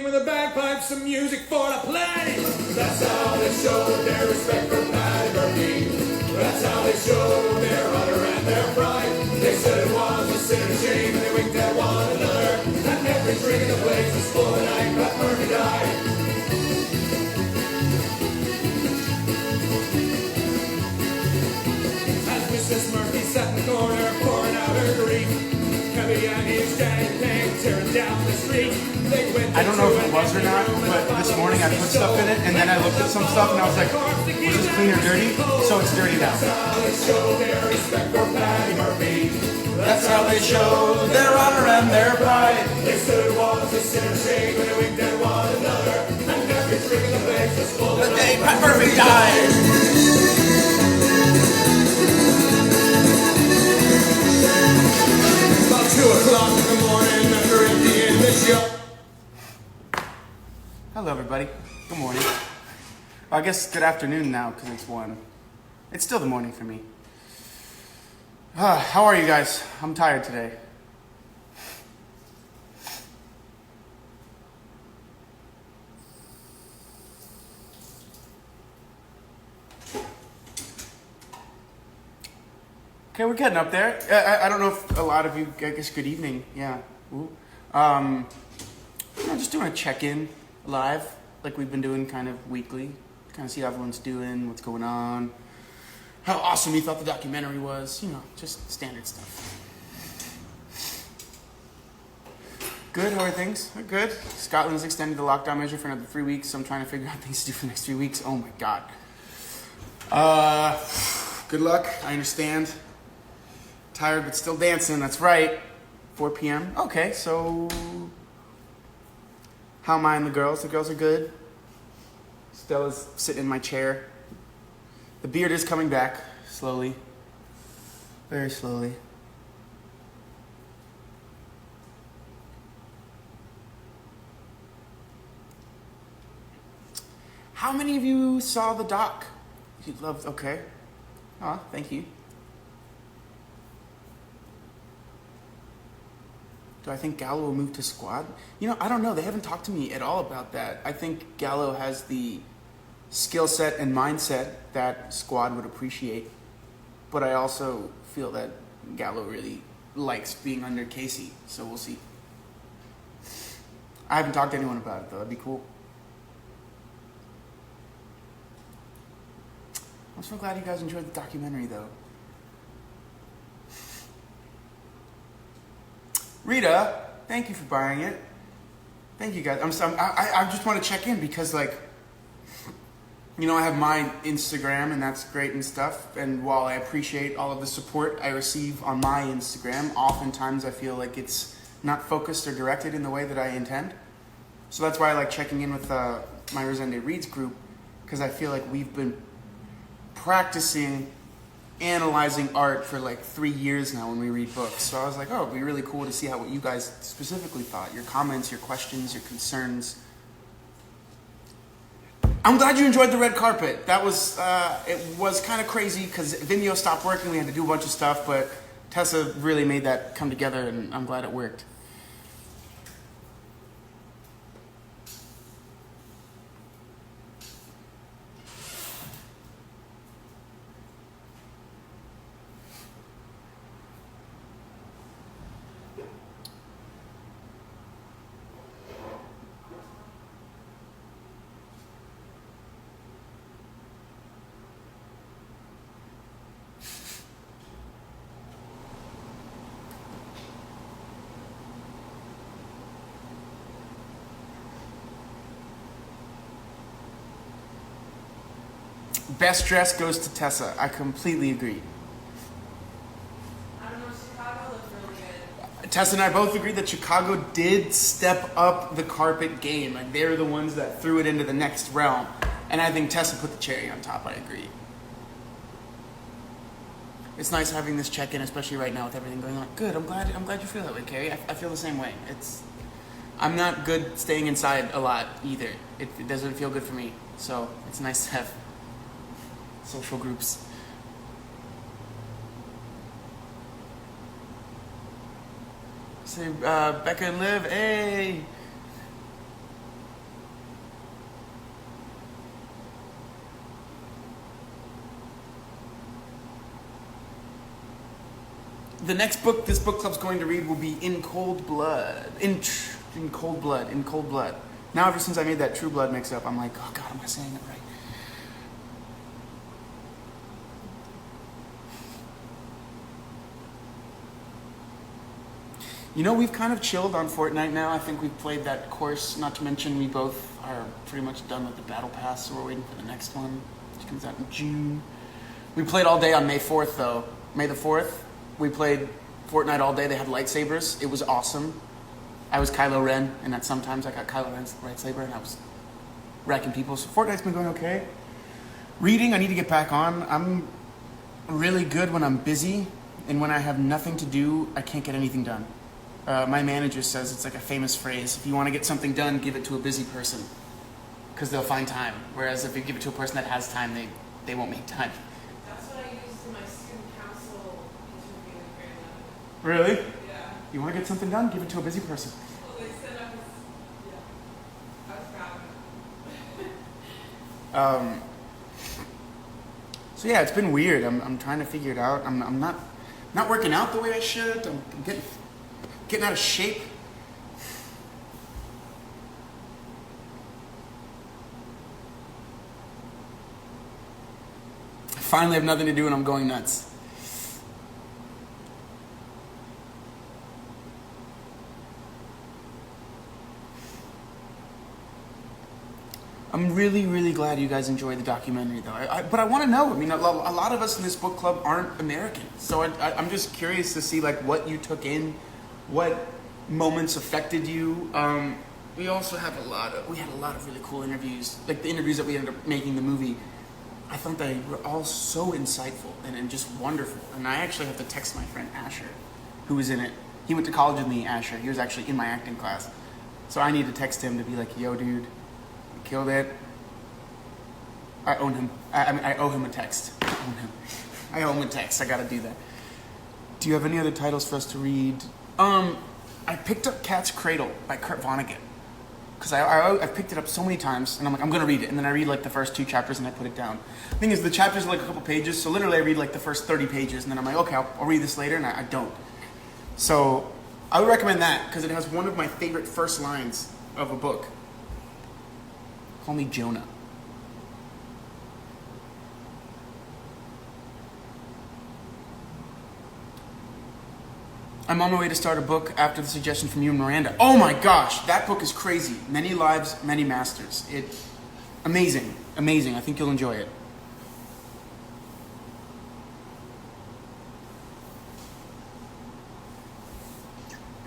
With the bagpipes, some music for the play. That's how they showed their respect for Patty Murphy. That's how they showed their honor and their pride. They said it was a sin and shame, and they winked at one another. And every drink in the place was full the night Pat Murphy died. As Mrs. Murphy sat in the corner pouring out her grief, Kevin and his gang came tearing down the street. I don't know if it was or not, but this morning I put stuff in it, and then I looked at some stuff, and I was like, was this clean or dirty? So it's dirty now. That's how they showed their honor and their pride. They stood was a sin and shame, and they winked at one another. And every drink in the place was full The day Pat Murphy died. About 2 o'clock in the morning after emptying the show. Hello, everybody. Good morning. Well, I guess good afternoon now because it's 1. It's still the morning for me. How are you guys? I'm tired today. Okay, we're getting up there. I don't know if a lot of you, I guess good evening. Yeah. Ooh. Just doing a check-in live, like we've been doing kind of weekly. Kind of see how everyone's doing, what's going on, how awesome you thought the documentary was, just standard stuff. Good, how are things? Good. Scotland's extended the lockdown measure for another 3 weeks, so I'm trying to figure out things to do for the next 3 weeks. Oh my god. Good luck, I understand. Tired but still dancing, that's right. 4 p.m. Okay, so how am I and the girls? The girls are good. Stella's sitting in my chair. The beard is coming back, slowly. Very slowly. How many of you saw the doc? You loved, okay. Oh, thank you. Do I think Gallo will move to squad? I don't know. They haven't talked to me at all about that. I think Gallo has the skill set and mindset that squad would appreciate. But I also feel that Gallo really likes being under Casey. So we'll see. I haven't talked to anyone about it, though. That'd be cool. I'm so glad you guys enjoyed the documentary, though. Rita, thank you for buying it. Thank you, guys. I just want to check in because, I have my Instagram, and that's great and stuff. And while I appreciate all of the support I receive on my Instagram, oftentimes I feel like it's not focused or directed in the way that I intend. So that's why I like checking in with my Rosende Reads group, because I feel like we've been practicing analyzing art for 3 years now when we read books. So I was like, it'd be really cool to see what you guys specifically thought. Your comments, your questions, your concerns. I'm glad you enjoyed the red carpet. That was, it was kind of crazy because Vimeo stopped working. We had to do a bunch of stuff, but Tessa really made that come together, and I'm glad it worked. Best dress goes to Tessa. I completely agree. I don't know, Chicago looked really good. Tessa and I both agreed that Chicago did step up the carpet game. They're the ones that threw it into the next realm. And I think Tessa put the cherry on top. I agree. It's nice having this check-in, especially right now with everything going on. Good. I'm glad you feel that way, Carrie. I feel the same way. I'm not good staying inside a lot either. It doesn't feel good for me. So it's nice to have social groups. Say, Becca and Liv, hey. the next book this book club's going to read will be In Cold Blood. In Cold Blood. Now, ever since I made that True Blood mix-up, I'm like, oh God, am I saying it right? You know, we've kind of chilled on Fortnite now. I think we've played that course, not to mention we both are pretty much done with the Battle Pass, so we're waiting for the next one, which comes out in June. We played all day on May 4th, though. May the 4th, we played Fortnite all day. They had lightsabers. It was awesome. I was Kylo Ren, and that sometimes I got Kylo Ren's lightsaber, and I was wrecking people. So Fortnite's been going okay. Reading, I need to get back on. I'm really good when I'm busy, and when I have nothing to do, I can't get anything done. My manager says it's like a famous phrase: if you want to get something done, give it to a busy person, because they'll find time. Whereas if you give it to a person that has time, they won't make time. That's what I used in my student council interview in grade 11. Really? Yeah. You want to get something done? Give it to a busy person. Well, they said I was proud of it. So yeah, it's been weird. I'm trying to figure it out. I'm not working out the way I should. I'm getting out of shape. I finally have nothing to do and I'm going nuts. I'm really, really glad you guys enjoyed the documentary, though. But I want to know. I mean, a lot of us in this book club aren't American, so I'm just curious to see like what you took in, what moments affected you. We also have a lot of really cool interviews, like the interviews that we ended up making the movie. I thought they were all so insightful and just wonderful. And I actually have to text my friend Asher, who was in it. He went to college with me, Asher. He was actually in my acting class, so I need to text him to be like, "Yo, dude, you killed it." I own him. I owe him a text. I owe him a text. I gotta do that. Do you have any other titles for us to read? I picked up Cat's Cradle by Kurt Vonnegut. Because I've picked it up so many times, and I'm like, I'm going to read it. And then I read like the first 2 chapters and I put it down. The thing is, the chapters are like a couple pages, so literally I read like the first 30 pages, and then I'm like, okay, I'll read this later, and I don't. So I would recommend that, because it has one of my favorite first lines of a book. Call me Jonah. I'm on my way to start a book after the suggestion from you and Miranda. Oh my gosh, that book is crazy. Many Lives, Many Masters. It's amazing, amazing. I think you'll enjoy it.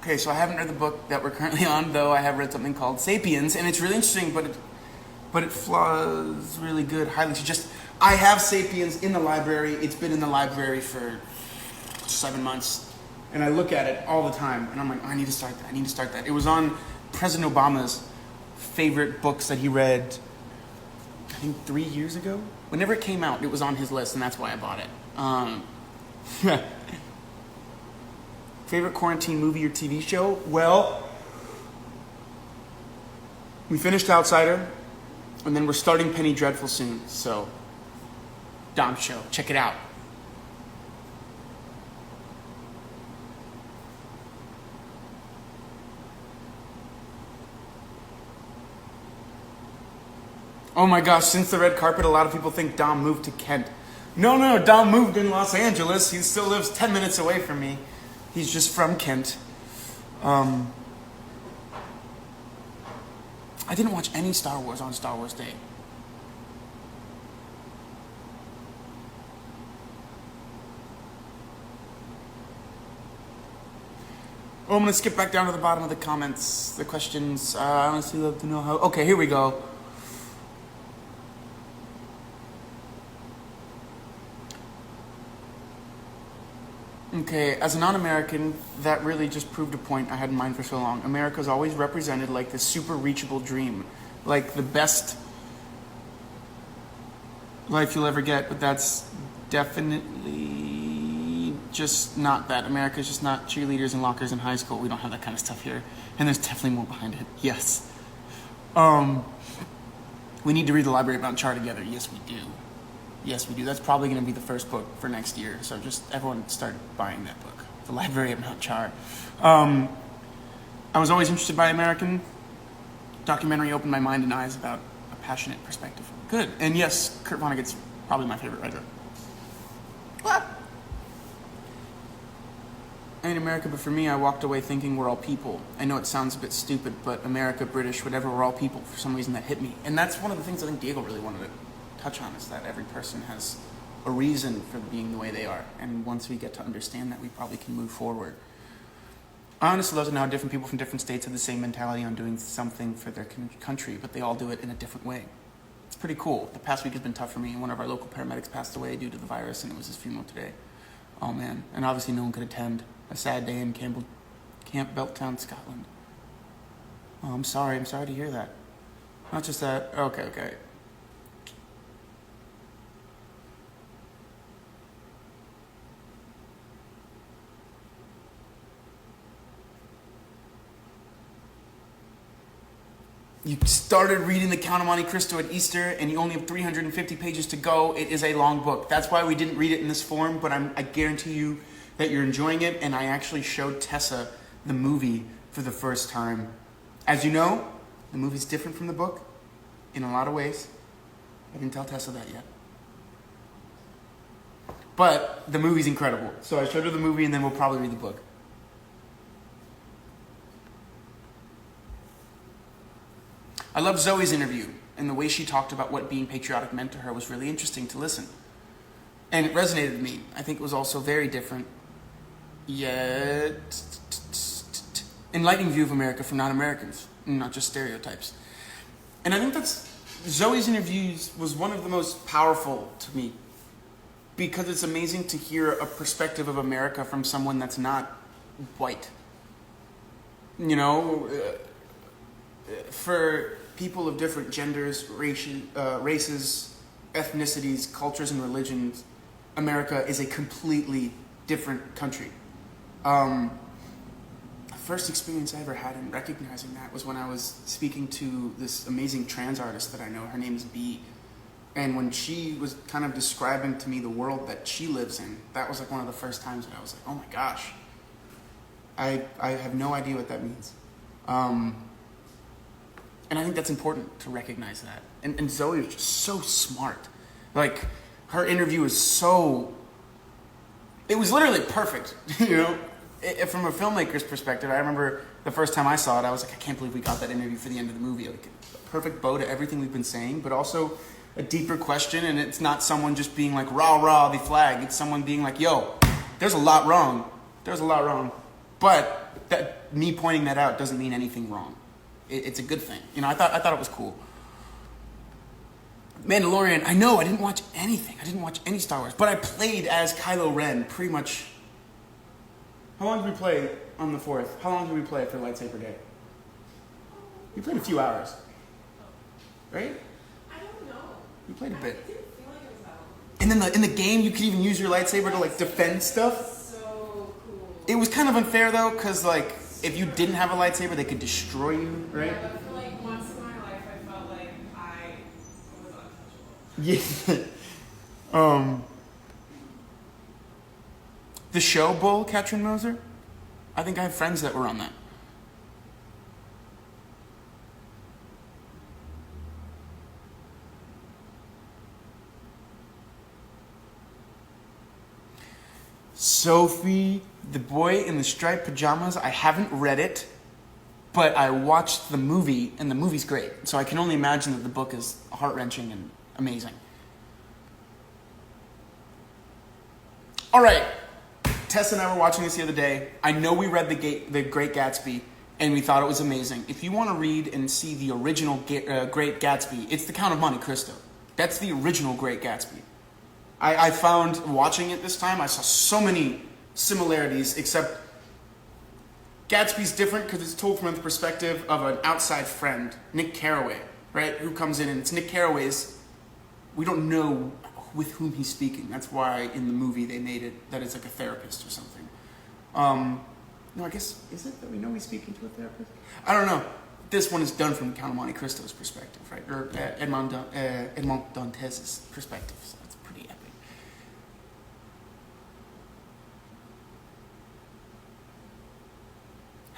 Okay, so I haven't read the book that we're currently on, though I have read something called Sapiens, and it's really interesting, but it flaws really good, highly suggest. I have Sapiens in the library. It's been in the library for 7 months. And I look at it all the time, and I'm like, oh, I need to start that. It was on President Obama's favorite books that he read, I think 3 years ago. Whenever it came out, it was on his list, and that's why I bought it. Favorite quarantine movie or TV show? Well, we finished Outsider, and then we're starting Penny Dreadful soon, so Dom Show, check it out. Oh my gosh, since the red carpet, a lot of people think Dom moved to Kent. No, Dom moved in Los Angeles. He still lives 10 minutes away from me. He's just from Kent. I didn't watch any Star Wars on Star Wars Day. Oh, I'm going to skip back down to the bottom of the comments, the questions. I honestly love to know how... Okay, here we go. Okay, as a non-American, that really just proved a point I had in mind for so long. America's always represented like this super reachable dream, like the best life you'll ever get, but that's definitely just not that. America's just not cheerleaders and lockers in high school. We don't have that kind of stuff here, and there's definitely more behind it. Yes. We need to read the Library Bound Char together. Yes, we do. Yes, we do. That's probably going to be the first book for next year. So just everyone start buying that book. the library at Mount Char. I was always interested by American. Documentary opened my mind and eyes about a passionate perspective. Good. And yes, Kurt Vonnegut's probably my favorite writer. What? I ain't America, but for me, I walked away thinking we're all people. I know it sounds a bit stupid, but America, British, whatever, we're all people. For some reason that hit me. And that's one of the things I think Diego really wanted to touch on, is that every person has a reason for being the way they are. And once we get to understand that, we probably can move forward. I honestly love to know how different people from different states have the same mentality on doing something for their country, but they all do it in a different way. It's pretty cool. The past week has been tough for me. One of our local paramedics passed away due to the virus, and it was his funeral today. Oh man. And obviously no one could attend. A sad day in Camp Beltown, Scotland. Oh, I'm sorry to hear that. Not just that. Okay. You started reading The Count of Monte Cristo at Easter, and you only have 350 pages to go. It is a long book. That's why we didn't read it in this form, but I guarantee you that you're enjoying it, and I actually showed Tessa the movie for the first time. As you know, the movie's different from the book in a lot of ways. I didn't tell Tessa that yet. But the movie's incredible. So I showed her the movie, and then we'll probably read the book. I love Zoe's interview, and the way she talked about what being patriotic meant to her was really interesting to listen. And it resonated with me. I think it was also very different, yet enlightening view of America from non-Americans, not just stereotypes. And I think that's Zoe's interviews was one of the most powerful to me, because it's amazing to hear a perspective of America from someone that's not white. You know, for people of different genders, races, ethnicities, cultures, and religions, America is a completely different country. The first experience I ever had in recognizing that was when I was speaking to this amazing trans artist that I know. Her name is B. And when she was kind of describing to me the world that she lives in, that was like one of the first times that I was like, oh my gosh, I have no idea what that means. And I think that's important to recognize that. And Zoe is just so smart. Like, her interview is so... It was literally perfect, you know? From a filmmaker's perspective, I remember the first time I saw it, I was like, I can't believe we got that interview for the end of the movie. Like, a perfect bow to everything we've been saying, but also a deeper question, and it's not someone just being like, rah, rah, the flag. It's someone being like, yo, there's a lot wrong. There's a lot wrong. But that me pointing that out doesn't mean anything wrong. It's a good thing. You know, I thought it was cool. Mandalorian, I know, I didn't watch anything. I didn't watch any Star Wars. But I played as Kylo Ren pretty much. How long did we play on the 4th? How long did we play for Lightsaber Day? We played a few hours. Right? I don't know. We played a bit. I didn't feel like it was that long. And then in the game, you could even use your lightsaber to, like, defend stuff. So cool. It was kind of unfair, though, because, like, if you didn't have a lightsaber, they could destroy you, right? Yeah, but for like once in my life, I felt like I was untouchable. Yeah. The show Bull, Katrin Moser? I think I have friends that were on that. Sophie, the boy in the striped pajamas. I haven't read it, but I watched the movie, and the movie's great. So I can only imagine that the book is heart-wrenching and amazing. All right. Tessa and I were watching this the other day. I know we read The Great Gatsby, and we thought it was amazing. If you want to read and see the original Great Gatsby, it's The Count of Monte Cristo. That's the original Great Gatsby. I found, watching it this time, I saw so many similarities, except Gatsby's different because it's told from the perspective of an outside friend, Nick Carraway, right? Who comes in, and it's Nick Carraway's, we don't know with whom he's speaking. That's why in the movie they made it that it's like a therapist or something. No, I guess, is it that we know he's speaking to a therapist? I don't know. This one is done from Count of Monte Cristo's perspective, right? Or Edmond Dantes' perspective, so it's pretty epic.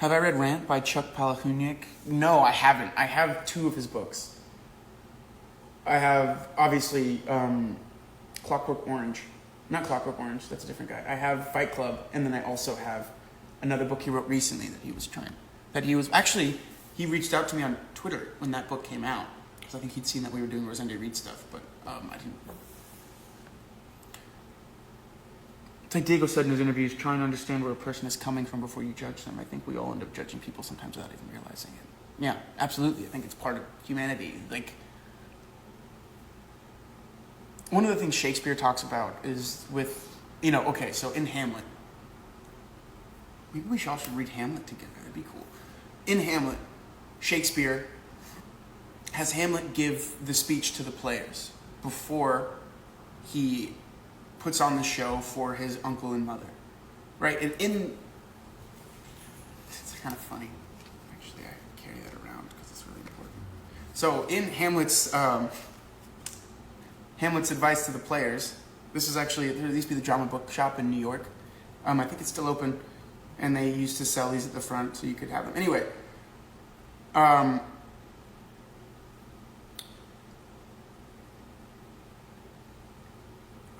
Have I read Rant by Chuck Palahniuk? No, I haven't. I have 2 of his books. I have, obviously, Clockwork Orange. Not Clockwork Orange, that's a different guy. I have Fight Club, and then I also have another book he wrote recently actually, he reached out to me on Twitter when that book came out, because I think he'd seen that we were doing Rosende Read stuff, but I didn't. It's like Diego said in his interviews, trying to understand where a person is coming from before you judge them. I think we all end up judging people sometimes without even realizing it. Yeah, absolutely. I think it's part of humanity. Like, one of the things Shakespeare talks about is with, okay, so in Hamlet, maybe we all should read Hamlet together. That'd be cool. In Hamlet, Shakespeare has Hamlet give the speech to the players before he puts on the show for his uncle and mother, right? And it's kind of funny. Actually, I carry that around because it's really important. So in Hamlet's advice to the players, this is actually, there used to be the drama book shop in New York. I think it's still open, and they used to sell these at the front so you could have them. Anyway,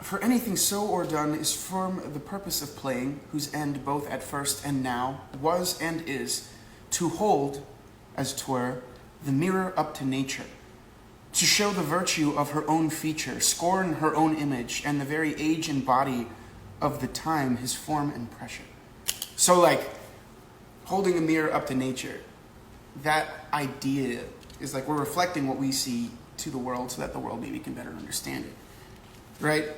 for anything so or done is from the purpose of playing, whose end both at first and now was and is, to hold, as 'twere, the mirror up to nature, to show the virtue of her own feature, scorn her own image, and the very age and body of the time, his form and pressure. So, like, holding a mirror up to nature, that idea is like we're reflecting what we see to the world so that the world maybe can better understand it, right?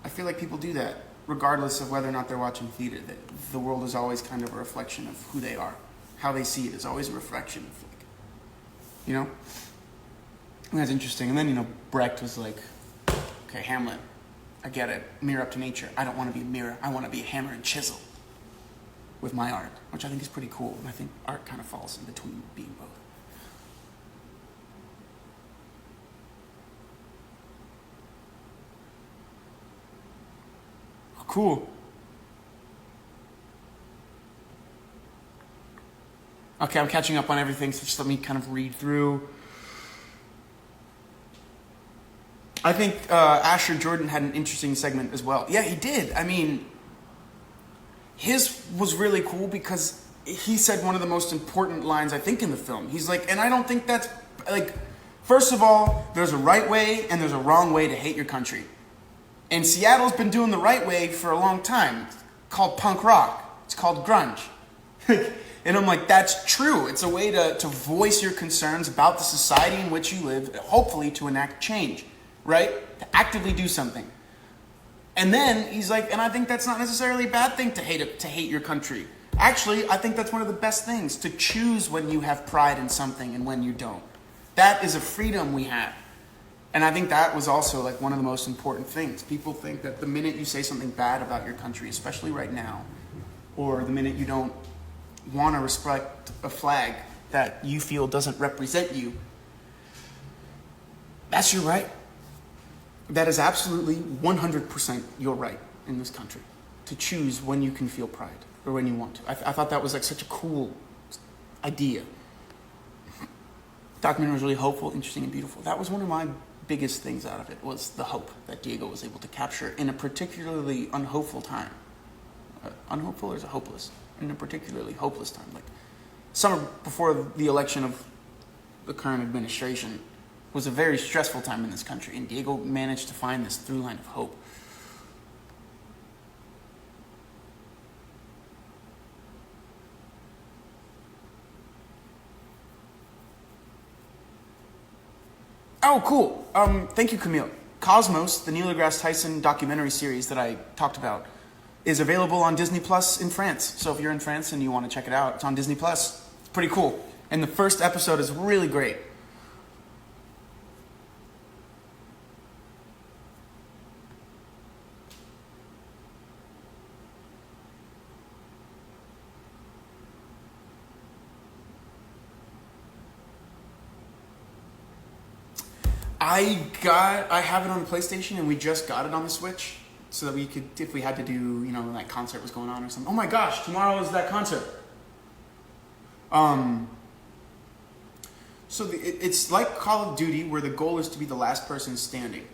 I feel like people do that regardless of whether or not they're watching theater, that the world is always kind of a reflection of who they are. How they see it is always a reflection of, like, And that's interesting. And then, Brecht was like, okay, Hamlet, I get it. Mirror up to nature. I don't want to be a mirror. I want to be a hammer and chisel with my art, which I think is pretty cool. And I think art kind of falls in between being both. Cool. Okay, I'm catching up on everything, so just let me kind of read through. I think Asher Jordan had an interesting segment as well. Yeah, he did. I mean, his was really cool because he said one of the most important lines, I think, in the film. He's like, and I don't think that's, like, first of all, there's a right way and there's a wrong way to hate your country. And Seattle's been doing the right way for a long time. It's called punk rock. It's called grunge. And I'm like, that's true. It's a way to voice your concerns about the society in which you live, hopefully to enact change, right? To actively do something. And then he's like, and I think that's not necessarily a bad thing to hate your country. Actually, I think that's one of the best things, to choose when you have pride in something and when you don't. That is a freedom we have. And I think that was also like one of the most important things. People think that the minute you say something bad about your country, especially right now, or the minute you don't want to respect a flag that you feel doesn't represent you, that's your right. That is absolutely 100% your right in this country, to choose when you can feel pride or when you want to. I thought that was like such a cool idea. The documentary was really hopeful, interesting, and beautiful. That was one of my biggest things out of it, was the hope that Diego was able to capture in a particularly unhopeful time. Unhopeful or is it hopeless? In a particularly hopeless time. Like, summer before the election of the current administration was a very stressful time in this country, and Diego managed to find this through line of hope. Oh, cool. Thank you, Camille. Cosmos, the Neil deGrasse Tyson documentary series that I talked about, is available on Disney Plus in France. So if you're in France and you want to check it out, it's on Disney Plus. It's pretty cool. And the first episode is really great. I have it on the PlayStation, and we just got it on the Switch, so that we could, if we had to do, that concert was going on or something. Oh my gosh, tomorrow is that concert. It's like Call of Duty, where the goal is to be the last person standing.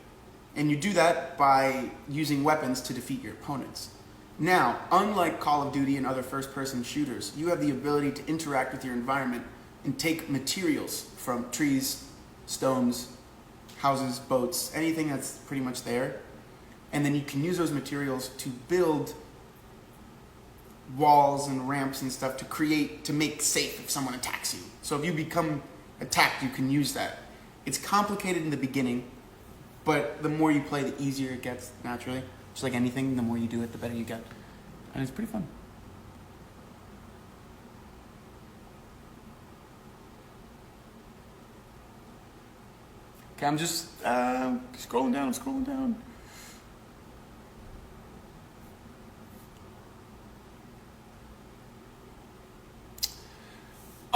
And you do that by using weapons to defeat your opponents. Now, unlike Call of Duty and other first-person shooters, you have the ability to interact with your environment and take materials from trees, stones, houses, boats, anything that's pretty much there. And then you can use those materials to build walls and ramps and stuff to make safe if someone attacks you. So if you become attacked, you can use that. It's complicated in the beginning, but the more you play, the easier it gets naturally. Just like anything, the more you do it, the better you get. And it's pretty fun. Okay, I'm just scrolling down.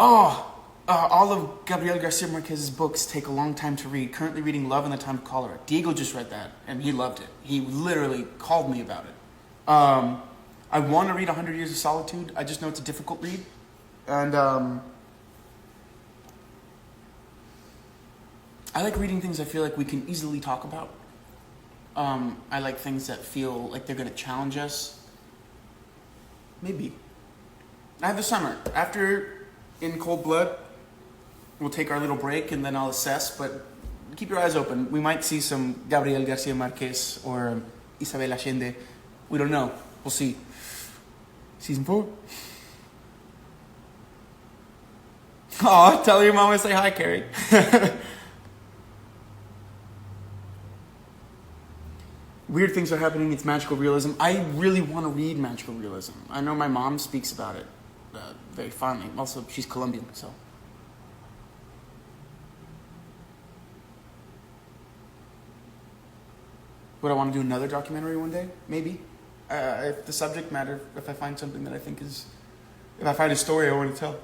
All of Gabriel Garcia Marquez's books take a long time to read. Currently reading Love in the Time of Cholera. Diego just read that, and he loved it. He literally called me about it. I want to read 100 Years of Solitude. I just know it's a difficult read. And I like reading things I feel like we can easily talk about. I like things that feel like they're going to challenge us. Maybe. I have the summer. After In Cold Blood, we'll take our little break and then I'll assess, but keep your eyes open. We might see some Gabriel Garcia Marquez or Isabel Allende. We don't know. We'll see. Season 4. Aw, tell your mom I say hi, Carrie. Weird things are happening. It's magical realism. I really want to read magical realism. I know my mom speaks about it very fondly. Also, she's Colombian, so. Would I want to do another documentary one day? Maybe. If the subject matter, if I find something that I think is, if I find a story I want to tell.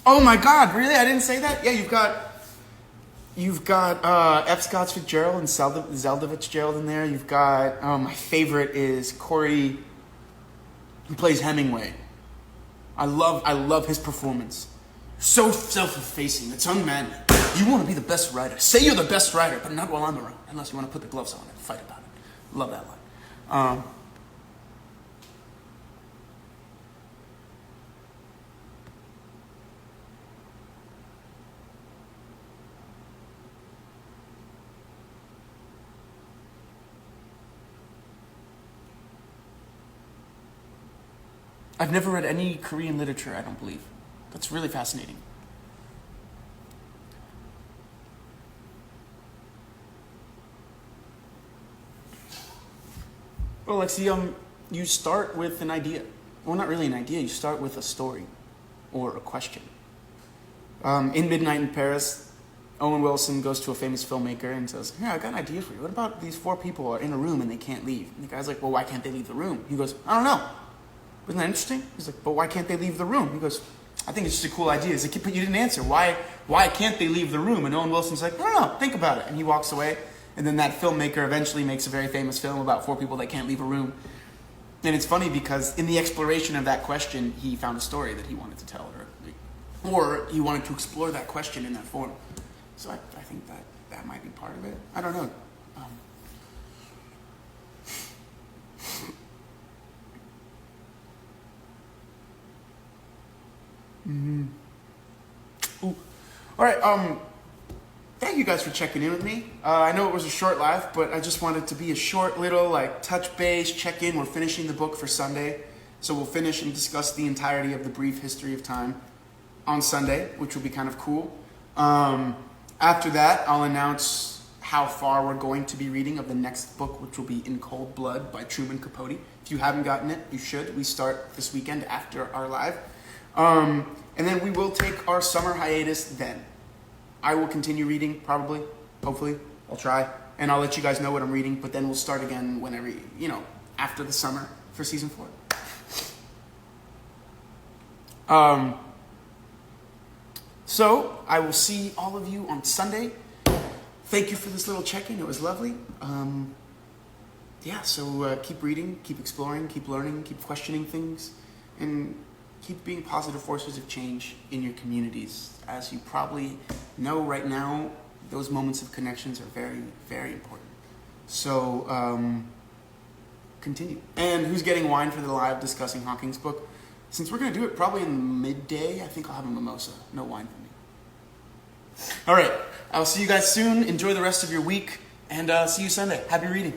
Oh my God! Really? I didn't say that. Yeah, you've got F. Scott Fitzgerald and Zelda Fitzgerald in there. You've got my favorite is Corey, who plays Hemingway. I love his performance. So self-effacing. It's unmanly. You want to be the best writer. Say you're the best writer, but not while I'm around. Unless you want to put the gloves on and fight about it. Love that line. I've never read any Korean literature, I don't believe. That's really fascinating. Well, Lexi, you start with an idea. Well, not really an idea. You start with a story or a question. In Midnight in Paris, Owen Wilson goes to a famous filmmaker and says, "Yeah, I got an idea for you. What about these 4 people are in a room and they can't leave?" And the guy's like, "Well, why can't they leave the room?" He goes, "I don't know. Isn't that interesting?" He's like, "But why can't they leave the room?" He goes, "I think it's just a cool idea." He's like, "But you didn't answer. Why can't they leave the room?" And Owen Wilson's like, "I don't know. Think about it." And he walks away. And then that filmmaker eventually makes a very famous film about 4 people that can't leave a room. And it's funny because in the exploration of that question, he found a story that he wanted to tell, or he wanted to explore that question in that form. So I think that might be part of it. I don't know. Ooh. All right. Thank you guys for checking in with me. I know it was a short live, but I just wanted to be a short little touch base, check in. We're finishing the book for Sunday, so we'll finish and discuss the entirety of the brief history of time on Sunday, which will be kind of cool. After that, I'll announce how far we're going to be reading of the next book, which will be In Cold Blood by Truman Capote. If you haven't gotten it, you should. We start this weekend after our live. And then we will take our summer hiatus then. I will continue reading, probably, hopefully. I'll try. And I'll let you guys know what I'm reading, but then we'll start again whenever, after the summer for season 4. So I will see all of you on Sunday. Thank you for this little check-in. It was lovely. So keep reading, keep exploring, keep learning, keep questioning things, and keep being positive forces of change in your communities. As you probably know right now, those moments of connections are very, very important. So continue. And who's getting wine for the live discussing Hawking's book? Since we're going to do it probably in midday, I think I'll have a mimosa. No wine for me. All right. I'll see you guys soon. Enjoy the rest of your week. And see you Sunday. Happy reading.